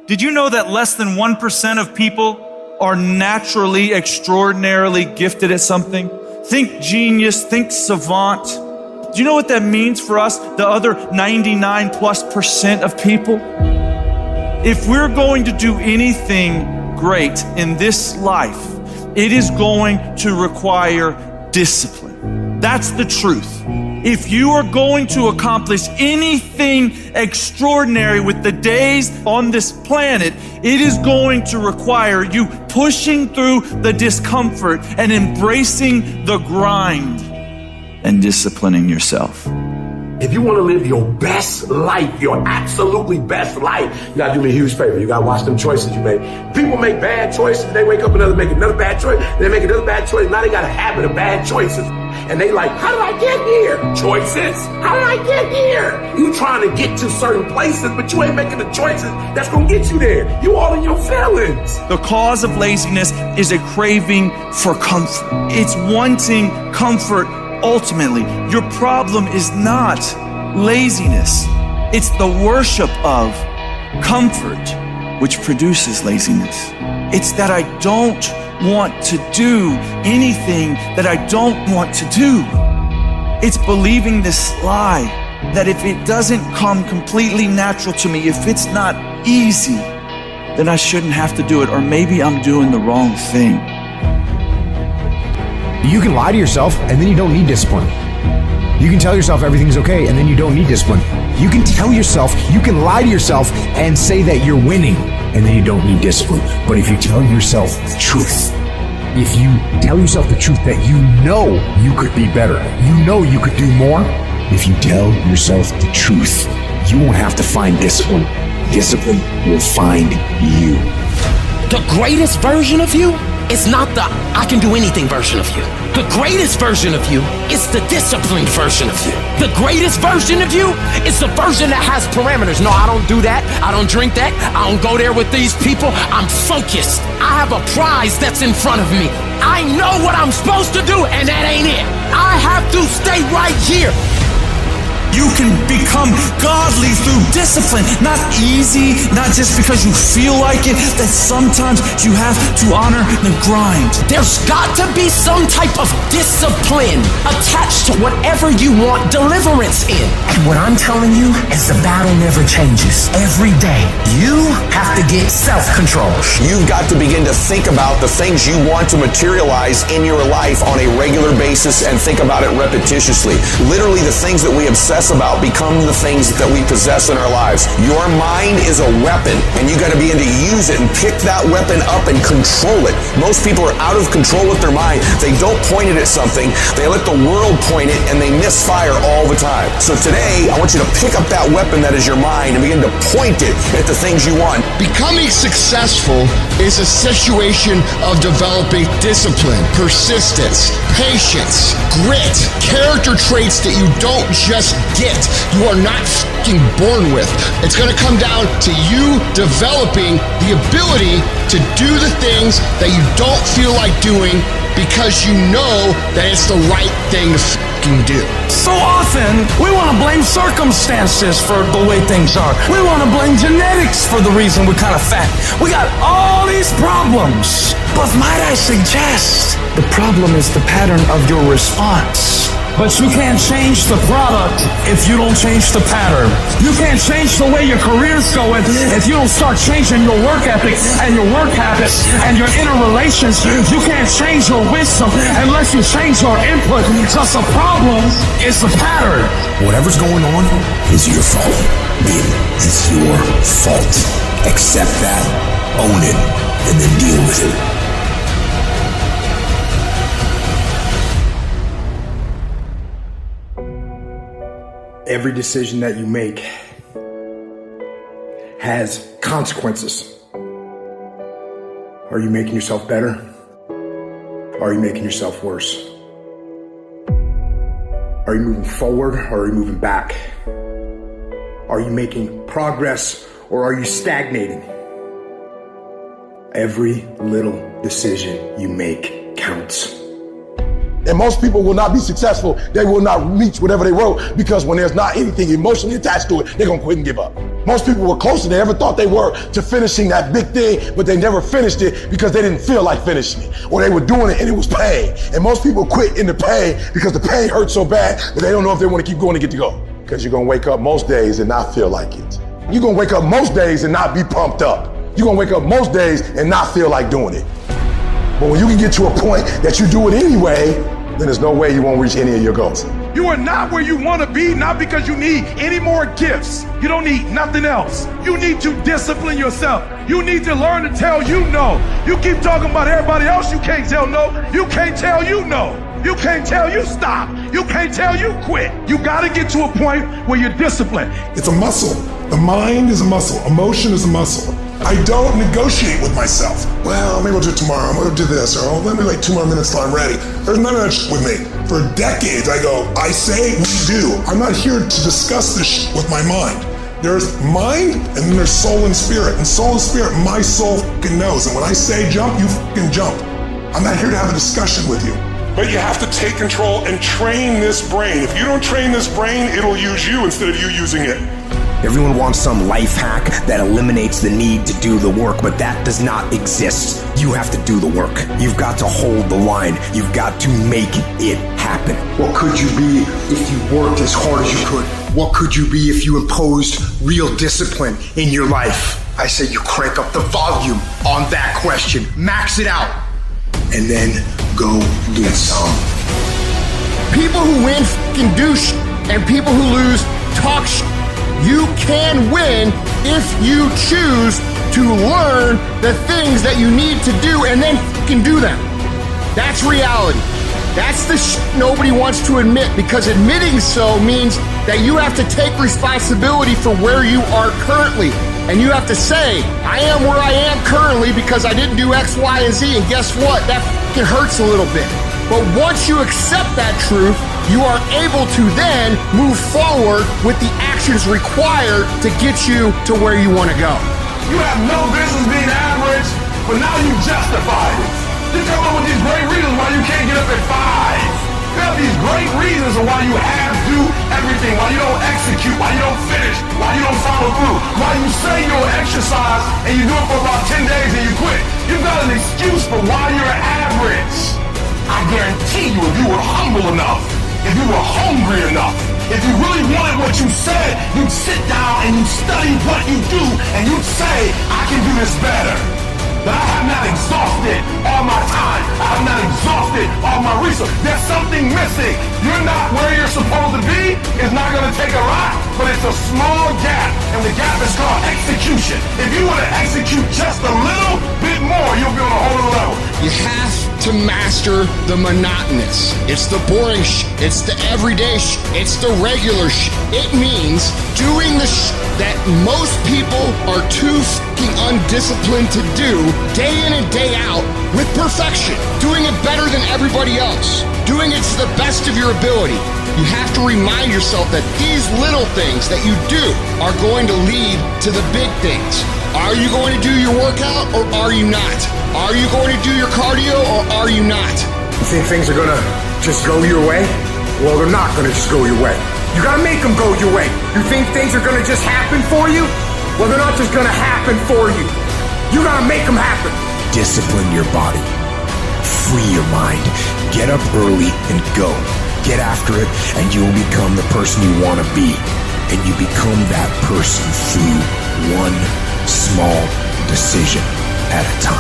Did you know that less than 1% of people are naturally, extraordinarily gifted at something? Think genius, think savant. Do you know what that means for us, the other 99+% of people? If we're going to do anything great in this life, it is going to require discipline. That's the truth. If you are going to accomplish anything extraordinary with the days on this planet, it is going to require you pushing through the discomfort and embracing the grind and disciplining yourself. If you want to live your best life, your absolutely best life, you got to do me a huge favor. You got to watch them choices you make. People make bad choices. They wake up and make another bad choice. They make another bad choice. Now they got a habit of bad choices. And they like, how did I get here? Choices. How did I get here? You trying to get to certain places, but you ain't making the choices that's going to get you there. You all in your feelings. The cause of laziness is a craving for comfort. It's wanting comfort. Ultimately, your problem is not laziness. It's the worship of comfort which produces laziness. It's that I don't want to do anything that I don't want to do. It's believing this lie that if it doesn't come completely natural to me, if it's not easy, then I shouldn't have to do it, or maybe I'm doing the wrong thing. You can lie to yourself and then you don't need discipline. You can tell yourself everything's okay and then you don't need discipline. You can lie to yourself and say that you're winning and then you don't need discipline. But if you tell yourself the truth, if you tell yourself the truth that you know you could be better, you know you could do more, if you tell yourself the truth, you won't have to find discipline. Discipline will find you. The greatest version of you is not the I can do anything version of you. The greatest version of you is the disciplined version of you. The greatest version of you is the version that has parameters. No, I don't do that. I don't drink that. I don't go there with these people. I'm focused. I have a prize that's in front of me. I know what I'm supposed to do, and that ain't it. I have to stay right here. You can become godly through discipline, not easy, not just because you feel like it, that sometimes you have to honor the grind. There's got to be some type of discipline attached to whatever you want deliverance in. And what I'm telling you is the battle never changes. Every day, you have to get self-control. You've got to begin to think about the things you want to materialize in your life on a regular basis and think about it repetitiously. Literally, the things that we obsess about become the things that we possess in our lives. Your mind is a weapon, and you got to begin to use it and pick that weapon up and control it. Most people are out of control with their mind. They don't point it at something. They let the world point it, and they misfire all the time. So today, I want you to pick up that weapon that is your mind and begin to point it at the things you want. Becoming successful is a situation of developing discipline, persistence, patience, grit, character traits that you don't just get. You are not fucking born with. It's going to come down to you developing the ability to do the things that you don't feel like doing because you know that it's the right thing to fucking do. So often, we want to blame circumstances for the way things are. We want to blame genetics for the reason we're kind of fat. We got all these problems. But might I suggest, the problem is the pattern of your response. But you can't change the product if you don't change the pattern. You can't change the way your career's going if you don't start changing your work ethic and your work habits and your inner relations. You can't change your wisdom unless you change your input, because the problem is the pattern. Whatever's going on is your fault. It's your fault. Accept that, own it, and then deal with it. Every decision that you make has consequences. Are you making yourself better? Or are you making yourself worse? Are you moving forward or are you moving back? Are you making progress or are you stagnating? Every little decision you make counts. And most people will not be successful. They will not reach whatever they wrote because when there's not anything emotionally attached to it, they're going to quit and give up. Most people were closer than they ever thought they were to finishing that big thing, but they never finished it because they didn't feel like finishing it, or they were doing it and it was pain. And most people quit in the pain because the pain hurts so bad that they don't know if they want to keep going to get to go. Because you're going to wake up most days and not feel like it. You're going to wake up most days and not be pumped up. You're going to wake up most days and not feel like doing it. But when you can get to a point that you do it anyway, then there's no way you won't reach any of your goals. You are not where you want to be, not because you need any more gifts. You don't need nothing else. You need to discipline yourself. You need to learn to tell you no. You keep talking about everybody else, you can't tell no. You can't tell you no. You can't tell you stop. You can't tell you quit. You got to get to a point where you're disciplined. It's a muscle. The mind is a muscle. Emotion is a muscle. I don't negotiate with myself. Well, maybe I'll do it tomorrow. I'm going to do this. Or let me wait 2 more minutes till I'm ready. There's none of that shit with me. For decades, I go, I say, we do. I'm not here to discuss this shit with my mind. There's mind, and then there's soul and spirit. And soul and spirit, my soul fucking knows. And when I say jump, you fucking jump. I'm not here to have a discussion with you. But you have to take control and train this brain. If you don't train this brain, it'll use you instead of you using it. Everyone wants some life hack that eliminates the need to do the work, but that does not exist. You have to do the work. You've got to hold the line. You've got to make it happen. What could you be if you worked as hard as you could? What could you be if you imposed real discipline in your life? I say you crank up the volume on that question. Max it out. And then go get some. People who win fucking do shit, and people who lose talk shit. You can win if you choose to learn the things that you need to do and then fucking do them. That's reality. That's the shit nobody wants to admit, because admitting so means that you have to take responsibility for where you are currently. And you have to say, I am where I am currently because I didn't do X, Y, and Z. And guess what? That fucking hurts a little bit. But once you accept that truth, you are able to then move forward with the actions required to get you to where you want to go. You have no business being average, but now you justify it. You come up with these great reasons why you can't get up at 5. You have these great reasons of why you have to do everything, why you don't execute, why you don't finish, why you don't follow through, why you say you'll exercise and you do it for about 10 days and you quit. You've got an excuse for why you're average. I guarantee you, if you were humble enough, if you were hungry enough, if you really wanted what you said, you'd sit down and you'd study what you do and you'd say, I can do this better. But I have not exhausted all my time. I have not exhausted all my resources. There's something missing. You're not where you're supposed to be. It's not going to take a lot, but it's a small gap, and the gap is called execution. If you want to execute just a little bit more, you'll be on a whole other level. You have to master the monotonous. It's the boring shit. It's the everyday shit. It's the regular shit. It means doing the shit that most people are too fucking undisciplined to do day in and day out with perfection. Doing it better than everybody else. Doing it to the best of your ability. You have to remind yourself that these little things that you do are going to lead to the big things. Are you going to do your workout or are you not? Are you going to do your cardio or are you not? You think things are gonna just go your way? Well, they're not gonna just go your way. You gotta make them go your way. You think things are gonna just happen for you? Well, they're not just gonna happen for you. You gotta make them happen. Discipline your body. Free your mind. Get up early and go. Get after it, and you will become the person you want to be. And you become that person through one small decision at a time.